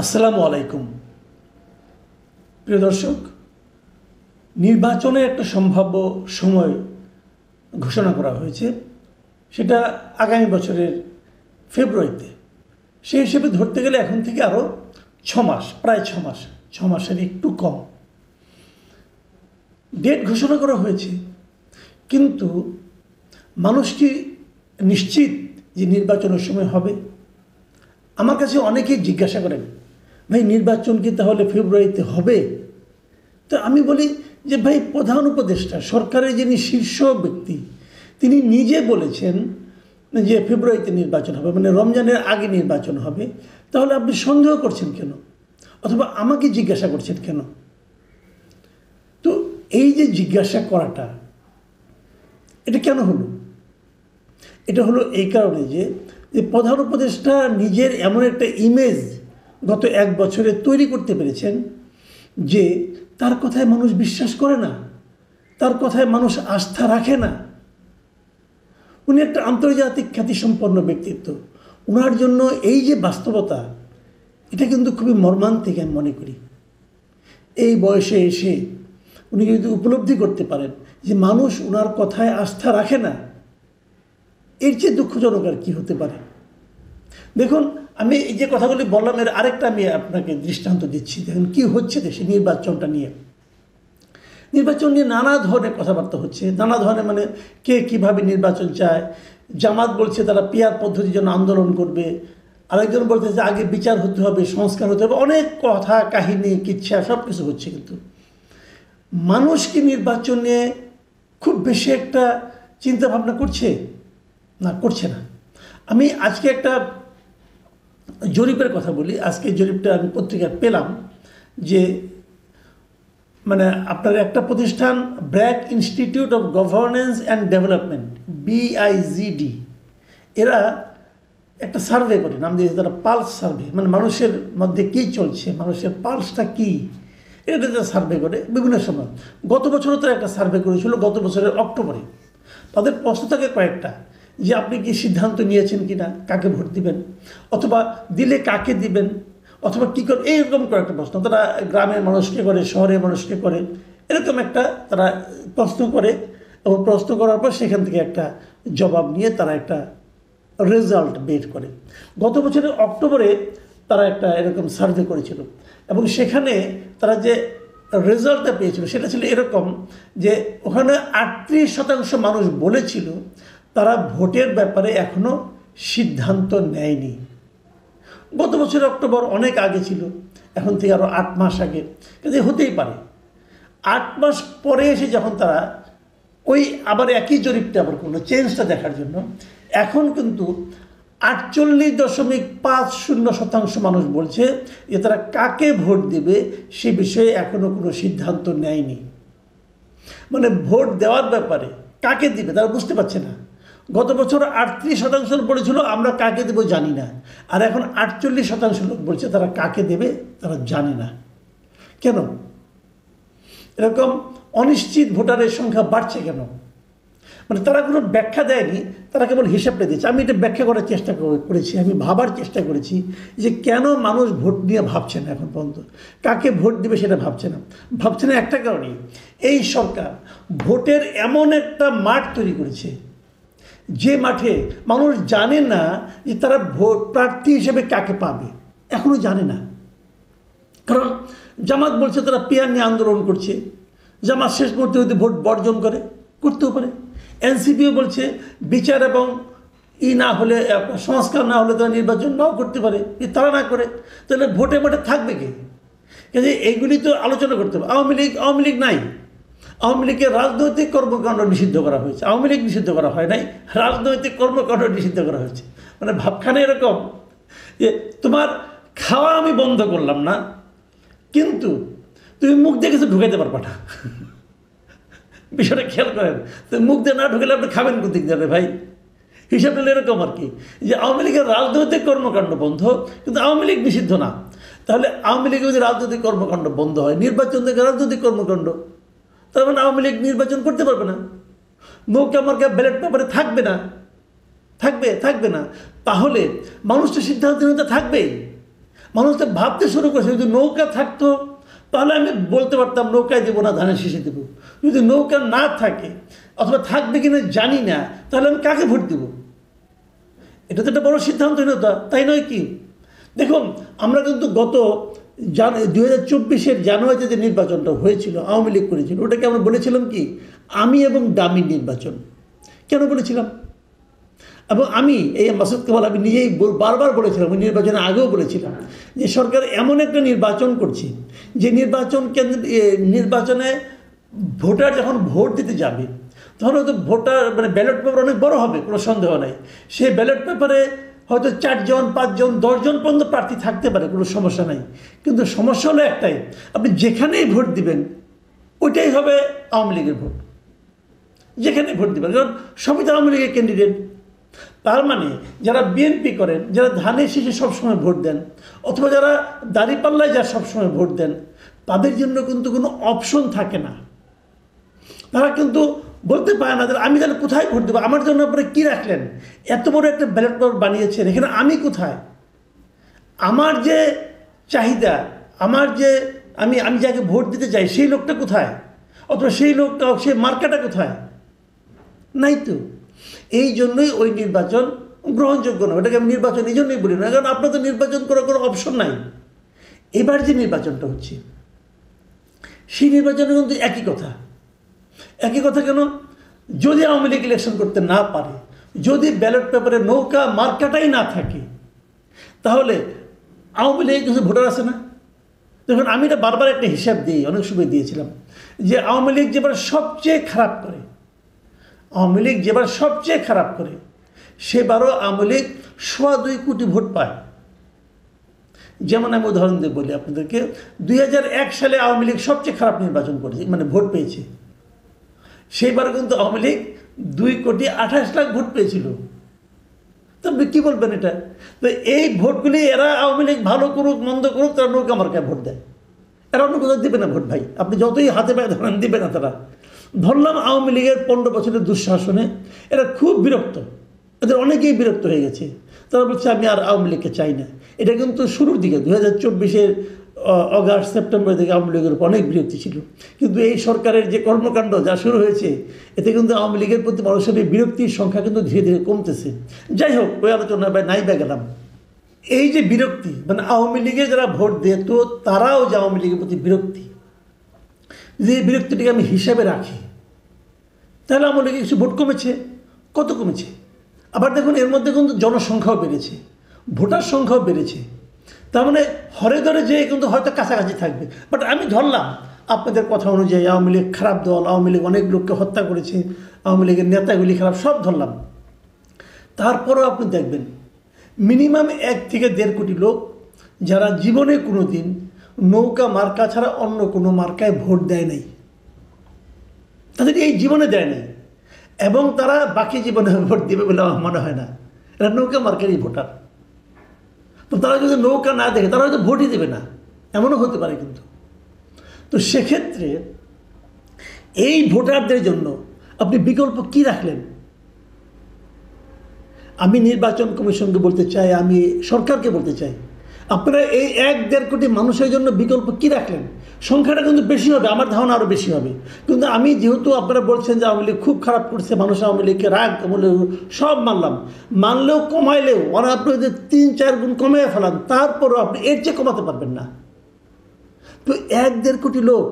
আসসালামু আলাইকুম প্রিয় দর্শক, নির্বাচনের একটা সম্ভাব্য সময় ঘোষণা করা হয়েছে, সেটা আগামী বছরের ফেব্রুয়ারিতে। সেই হিসেবে ধরতে গেলে এখন থেকে আরও 6 মাস, প্রায় 6 মাস, 6 মাসের একটু কম ডেট ঘোষণা করা হয়েছে। কিন্তু মানুষ কি নিশ্চিত যে নির্বাচনের সময় হবে? আমার কাছে অনেকেই জিজ্ঞাসা করেন, ভাই নির্বাচন কি তাহলে ফেব্রুয়ারিতে হবে? তো আমি বলি যে ভাই, প্রধান উপদেষ্টা সরকারের যিনি শীর্ষ ব্যক্তি, তিনি নিজে বলেছেন যে ফেব্রুয়ারিতে নির্বাচন হবে, মানে রমজানের আগে নির্বাচন হবে। তাহলে আপনি সন্দেহ করছেন কেন, অথবা আমাকে জিজ্ঞাসা করছেন কেন? তো এই যে জিজ্ঞাসা করাটা, এটা কেন হলো? এটা হলো এই কারণে যে প্রধান উপদেষ্টা নিজের এমন একটা ইমেজ গত 1 বছরে তৈরি করতে পেরেছেন যে তার কথায় মানুষ বিশ্বাস করে না, তার কথায় মানুষ আস্থা রাখে না। উনি একটা আন্তর্জাতিক খ্যাতিসম্পন্ন ব্যক্তিত্ব। ওনার জন্য এই যে বাস্তবতা, এটা কিন্তু খুবই মর্মান্তিক আমি মনে করি। এই বয়সে এসে উনি যদি উপলব্ধি করতে পারেন যে মানুষ ওনার কথায় আস্থা রাখে না, এর চেয়ে দুঃখজনক আর কী হতে পারে? দেখুন, আমি এই যে কথাগুলি বললাম, এর আরেকটা আমি আপনাকে দৃষ্টান্ত দিচ্ছি। দেখুন কী হচ্ছে দেশে নির্বাচনটা নিয়ে। নির্বাচন নিয়ে নানা ধরনের কথাবার্তা হচ্ছে, নানা ধরনের, মানে কে কীভাবে নির্বাচন চায়। জামাত বলছে তারা পিয়ার পদ্ধতির জন্য আন্দোলন করবে, আরেকজন বলছে যে আগে বিচার হতে হবে, সংস্কার হতে হবে, অনেক কথা কাহিনী কিচ্ছা সব কিছু হচ্ছে। কিন্তু মানুষ কি নির্বাচন নিয়ে খুব বেশি একটা চিন্তা ভাবনা করছে? না, করছে না। আমি আজকে একটা জরিপের কথা বলি। আজকে জরিপটা আমি পত্রিকায় পেলাম যে, মানে আপনার একটা প্রতিষ্ঠান BRAC institute of governance and development, BIGD, এরা একটা সার্ভে করে, নাম দিয়েছে তারা পালস সার্ভে, মানে মানুষের মধ্যে কী চলছে, মানুষের পালসটা কী, এটা সার্ভে করে বিভিন্ন সময়। গত বছরও তারা একটা সার্ভে করেছিল, গত বছরের অক্টোবরে। তাদের প্রশ্ন থাকে কয়েকটা, যে আপনি কি সিদ্ধান্ত নিয়েছেন কি না, কাকে ভোট দিবেন, অথবা দিলে কাকে দিবেন, অথবা কী করে, এইরকম কয়েকটা প্রশ্ন। তারা গ্রামের মানুষকে করে, শহরের মানুষকে করে, এরকম একটা তারা প্রশ্ন করে, এবং প্রশ্ন করার পর সেখান থেকে একটা জবাব নিয়ে তারা একটা রেজাল্ট বের করে। গত বছরের অক্টোবরে তারা একটা এরকম সার্ভে করেছিল, এবং সেখানে তারা যে রেজাল্টটা পেয়েছিল সেটা ছিল এরকম যে ওখানে 38% মানুষ বলেছিল তারা ভোটের ব্যাপারে এখনও সিদ্ধান্ত নেয়নি। গত বছরের অক্টোবর অনেক আগে ছিল, এখন থেকে আরও 8 মাস আগে। কিন্তু হতেই পারে 8 মাস পরে এসে যখন তারা ওই আবার একই জরিপটা আবার করলো চেঞ্জটা দেখার জন্য, এখন কিন্তু 48.50% মানুষ বলছে যে তারা কাকে ভোট দেবে সে বিষয়ে এখনও কোনো সিদ্ধান্ত নেয়নি। মানে ভোট দেওয়ার ব্যাপারে কাকে দিবে তারা বুঝতে পারছে না। গত বছর 38% বলেছিল আমরা কাকে দেবো জানি না, আর এখন 48% লোক বলছে তারা কাকে দেবে তারা জানে না। কেন এরকম অনিশ্চিত ভোটারের সংখ্যা বাড়ছে কেন? মানে তারা কোনো ব্যাখ্যা দেয়নি, তারা কেবল হিসাবটা দিয়েছে। আমি এটা ব্যাখ্যা করার চেষ্টা করেছি, আমি ভাবার চেষ্টা করেছি যে কেন মানুষ ভোট নিয়ে ভাবছে না, এখন পর্যন্ত কাকে ভোট দিবে সেটা ভাবছে না। ভাবছে না একটা কারণেই, এই সরকার ভোটের এমন একটা মাঠ তৈরি করেছে যে মাঠে মানুষ জানে না যে তারা ভোট প্রার্থী হিসেবে কাকে পাবে, এখনও জানে না। কারণ জামাত বলছে তারা পিয়ার নিয়ে আন্দোলন করছে, জামাত শেষ মুহূর্তে যদি ভোট বর্জন করতেও পারে। এনসিপিও বলছে বিচার এবং না হলে, সংস্কার না হলে তারা নির্বাচন নাও করতে পারে। তারা না করে তাহলে ভোটে থাকবে কে? কিন্তু এইগুলি তো আলোচনা করতে হবে। আওয়ামী লীগ নাই, আওয়ামী লীগের রাজনৈতিক কর্মকাণ্ড নিষিদ্ধ করা হয়েছে। আওয়ামী লীগ নিষিদ্ধ করা হয় নাই, রাজনৈতিক কর্মকাণ্ড নিষিদ্ধ করা হয়েছে। মানে ভাবখানে এরকম যে তোমার খাওয়া আমি বন্ধ করলাম না, কিন্তু তুমি মুখ দিয়ে কিছু ঢুকাইতে পারবা না। বিষয়টা খেয়াল করেন, তো মুখ দিয়ে না ঢুকালে আপনি খাবেন কোথেকে যাবে ভাই? হিসাব নিলে এরকম আর কি, যে আওয়ামী লীগের রাজনৈতিক কর্মকাণ্ড বন্ধ, কিন্তু আওয়ামী লীগ নিষিদ্ধ না। তাহলে আওয়ামী লীগের যদি রাজনৈতিক কর্মকাণ্ড বন্ধ হয়, নির্বাচন থেকে রাজনৈতিক কর্মকাণ্ড, তার মানে আওয়ামী লীগ নির্বাচন করতে পারবে না, নৌকা মার্কা ব্যালট পেপারে থাকবে না, থাকবে না। তাহলে মানুষ তো সিদ্ধান্ত নিতে থাকবেই। মানুষ তো ভাবতে শুরু করেছে যদি নৌকা থাকতো তাহলে আমি বলতে পারতাম নৌকায় দেবো না ধানের শীষে দেবো। যদি নৌকা না থাকে অথবা থাকবে কিনা জানি না, তাহলে আমি কাকে ভোট দেব? এটা তো একটা বড় সিদ্ধান্তহীনতা, তাই নয় কি? দেখুন, আমরা কিন্তু গত 2024-এর জানুয়ারিতে যে নির্বাচনটা হয়েছিল, আওয়ামী লীগ করেছিল, ওটাকে আমরা বলেছিলাম কি আমি এবং ডামি নির্বাচন। কেন বলেছিলাম? এবং আমি এই মাসুদ কামাল আমি নিজেই বারবার বলেছিলাম, ওই নির্বাচনের আগেও বলেছিলাম যে সরকার এমন একটা নির্বাচন করছে যে নির্বাচনে ভোটার যখন ভোট দিতে যাবে তখন হয়তো ভোটার মানে ব্যালট পেপার অনেক বড় হবে, কোনো সন্দেহ নাই। সেই ব্যালট পেপারে হয়তো 4 জন 5 জন 10 জন পর্যন্ত প্রার্থী থাকতে পারে, কোনো সমস্যা নাই। কিন্তু সমস্যা হলো একটাই, আপনি যেখানেই ভোট দিবেন ওইটাই হবে আওয়ামী লীগের ভোট, যেখানে ভোট দিবেন, কারণ সবই তো আওয়ামী লীগের ক্যান্ডিডেট। তার মানে যারা বিএনপি করেন, যারা ধানের শীষে সবসময় ভোট দেন, অথবা যারা দাঁড়িপাল্লায় যারা সবসময় ভোট দেন, তাদের জন্য কিন্তু কোনো অপশন থাকে না। তারা কিন্তু বলতে পারে না যে আমি তাহলে কোথায় ভোট দেবো, আমার জন্য আপনারা কী রাখলেন, এত বড় একটা ব্যালট পেপার বানিয়েছেন, এখানে আমি কোথায়, আমার যে চাহিদা, আমার যে আমি যাকে ভোট দিতে চাই সেই লোকটা কোথায়, অথবা সেই লোকটা সেই মার্কাটা কোথায়, নাই তো। এই জন্যই ওই নির্বাচন গ্রহণযোগ্য না। ওটাকে আমি নির্বাচন এই জন্যই বলি না, কারণ আপনার তো নির্বাচন করার কোনো অপশন নাই। এবার যে নির্বাচনটা হচ্ছে সেই নির্বাচনে কিন্তু একই কথা। একই কথা কেন? যদি আওয়ামী লীগ ইলেকশন করতে না পারে, যদি ব্যালট পেপারে নৌকা মার্কাটাই না থাকে, তাহলে আওয়ামী লীগ কিছু ভোটার আছে না? দেখুন, আমি এটা বারবার একটা হিসাব দিই, অনেক সময় দিয়েছিলাম, যে আওয়ামী লীগ যেবার সবচেয়ে খারাপ করে, আওয়ামী লীগ যেবার সবচেয়ে খারাপ করে সেবারও আওয়ামী লীগ 2.25 কোটি ভোট পায়। যেমন আমি উদাহরণ দিয়ে বলি আপনাদেরকে, 2001 সালে আওয়ামী লীগ সবচেয়ে খারাপ নির্বাচন করেছে, মানে ভোট পেয়েছে। সেইবার কিন্তু আওয়ামী লীগ 2,28,00,000 ভোট পেয়েছিল। তবে কী বলবেন এটা? তো এই ভোটগুলি এরা আওয়ামী লীগ ভালো করুক মন্দ করুক, তারা নৌকা মার্কায় ভোট দেয়। এরা অন্য কোথাও দেবে না ভোট ভাই, আপনি যতই হাতে পায়ে ধরেন দেবে না তারা। ধরলাম আওয়ামী লীগের 15 বছরের দুঃশাসনে এরা খুব বিরক্ত, এদের অনেকেই বিরক্ত হয়ে গেছে, তারা বলছে আমি আর আওয়ামী লীগকে চাই না। এটা কিন্তু শুরুর দিকে 2024-এর অগাস্ট সেপ্টেম্বর থেকে আওয়ামী লীগের উপর অনেক বিরক্তি ছিল। কিন্তু এই সরকারের যে কর্মকাণ্ড যা শুরু হয়েছে, এতে কিন্তু আওয়ামী লীগের প্রতি মানুষের বিরক্তির সংখ্যা কিন্তু ধীরে ধীরে কমতেছে। যাই হোক, ওই আলোচনা নাই বা গেলাম। এই যে বিরক্তি, মানে আওয়ামী লীগে যারা ভোট দেয় তো তারাও যে আওয়ামী লীগের প্রতি বিরক্তি, যে বিরক্তিটিকে আমি হিসাবে রাখি, তাহলে আওয়ামী লীগে কিছু ভোট কমেছে। কত কমেছে? আবার দেখুন, এর মধ্যে কিন্তু জনসংখ্যাও বেড়েছে, ভোটার সংখ্যাও বেড়েছে। তার মানে হরে ধরে যে কিন্তু হয়তো কাছাকাছি থাকবে। বাট আমি ধরলাম আপনাদের কথা অনুযায়ী আওয়ামী লীগ খারাপ দল, আওয়ামী লীগ অনেক লোককে হত্যা করেছে, আওয়ামী লীগের নেতাগুলি খারাপ, সব ধরলাম। তারপরেও আপনি দেখবেন মিনিমাম 1 থেকে 1.5 কোটি লোক যারা জীবনে কোনো দিন নৌকা মার্কা ছাড়া অন্য কোনো মার্কায় ভোট দেয় নাই, তাদের এই জীবনে দেয় নাই, এবং তারা বাকি জীবনে ভোট দেবে বলে আমার মনে হয় না। এরা নৌকা মার্কারই ভোটার। তো তারা যদি নৌকা না দেখে তারা হয়তো ভোটই দেবে না, এমনও হতে পারে। কিন্তু তো সেক্ষেত্রে এই ভোটারদের জন্য আপনি বিকল্প কি রাখলেন? আমি নির্বাচন কমিশনকে বলতে চাই, আমি সরকারকে বলতে চাই, আপনারা এই 1-1.5 কোটি মানুষের জন্য বিকল্প কি রাখলেন? সংখ্যাটা কিন্তু বেশি হবে, আমার ধারণা আরও বেশি হবে। কিন্তু আমি যেহেতু আপনারা বলছেন যে আওয়ামী লীগ খুব খারাপ করছে, মানুষ আওয়ামী লীগকে রাগ বলে সব মানলেও কমাইলেও আপনি যদি 3-4 গুণ কমিয়ে ফেলান, তারপরও আপনি এর চেয়ে কমাতে পারবেন না। তো 1-1.5 কোটি লোক